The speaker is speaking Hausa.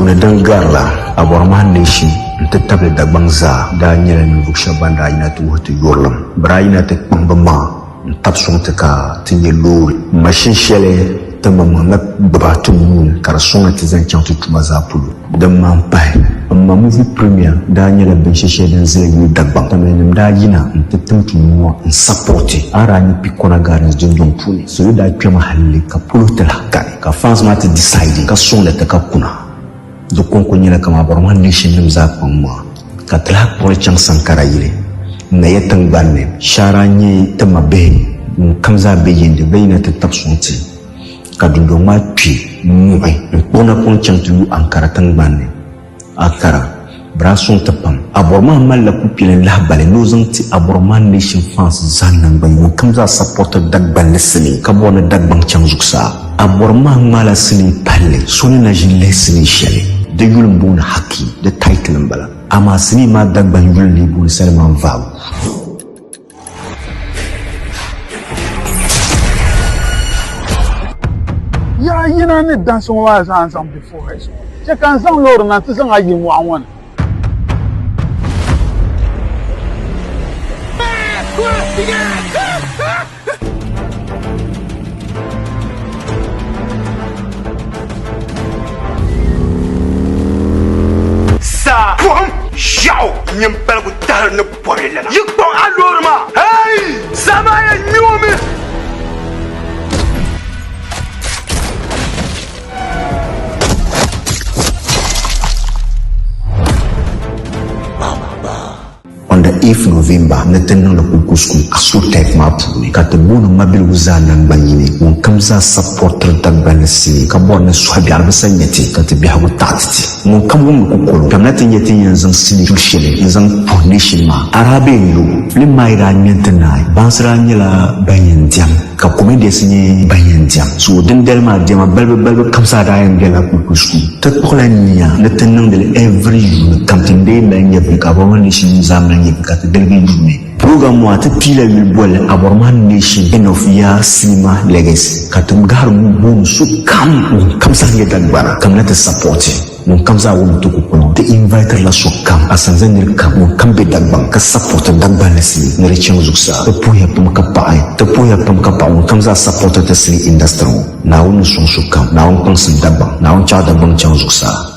Puuna din garila Aboroma Nation n ti tabili Dagbang zaa daa nyɛla ninvuɣu shɛba ban daa yina ti wuhi ti yurilim bɛ daa yina ti kpaŋ bɛ maŋa n tabi suŋ ti ka ti nyɛ loori mashin shɛli ti maŋmaŋ na gbuba ti nuuni ka di suŋ ti zaŋ chaŋ ti tuma zaa polo din maa pahi amma movie premier daa nyɛla binshɛshɛli din zaya yuli Dagbang tamilinima daa yina n ti tim tunuwa n sapoti a raa nyɛ Pikona Gardens dundɔŋ puuni salo daa kpɛmi halli ka polo ti lahi gari ka fans maa ti decide ka suŋli ti ka kuna di konko nyɛla kama Aboroma Nation nim zaa kpaŋ maa ka ti lahi kpuɣi chaŋ Sankara yili na yɛ tingbanni shara nyɛ ti ma bihi n kam zaa be yindi bɛ yina ti tabi suŋ ti ka dundɔŋ maa kpi muɣi n kpuɣi na kpuɣi chaŋ ti yu Ankara tingbanni Akara bra suŋ ti pam Aboroma malila pupilin lahi bali ni o zaŋ ti Aboroma Nation fans zaa nangban ŋun kam zaa sapoti Dagbanli sini ka bori ni Dagbang chaŋ zuɣusaa Aboroma ŋmaala sini palli so ni na ʒi lihi sini shɛli di yuli n booni haki di title n bala amaa sini maa Dagban yuli ni booni Salman Vaagu ya yina ni dansɔŋ waa zaa zaŋ before so chɛ kan zaŋ loori na ti zaŋ a yi mɔɣu ŋɔ ni sa buɣum ʒɛɣu nyimpaligu tahiri ni bɔbili lana yi kpaŋ a loori maa hei sama ya nyuumi on the 8th November na ti niŋdi kunkusku Aso type maa puuni ka ti booni mabiligu zaa nangban yini ŋun kam zaa sapɔtiri Dagbanli sini ka bɔri ni suhabiɛɣu bɛ sa nyɛ ti ka ti biɛhigu taɣati ti ŋun kam wumdi kukolo kam na ti nyɛ ti yɛn zaŋ sini yuli shɛli n zaŋ puhi nation maa arabe n lo filim maa yi daa ŋmɛn ti naai bansi daa nyɛla ban yɛn diɛm ka comedians nyɛ ban yɛn diɛm so din dali maa diɛma balibu kam zaa daa yɛn bɛla kunkusku ti kpuɣila nia ni ti niŋdili every yuni kam ti ndee mali nyɛvili ka Aboroma Nation zaa mali nyɛvili ka ti daligi yuni program maa ti piila yuli bɔli Aboroma Nation end of year cinema legacy ka ti gahari booni so kam ŋun kam zaa nyɛ Dagbana kam na ti sapoti ŋun kam zaa wumi ti kukuna ti invite la so kam a sanza niri kam ŋun kam be Dagbang ka sapoti Dagbanli sini ni di chaŋ zuɣusaa ti puhiya pam ka paɣi ŋun kam zaa sapoti ti sini industry ŋɔ Naawuni ni suŋ so kam Naawuni kpaŋsim Dagbang Naawuni chaɣi Dagbang chaŋ zuɣusaa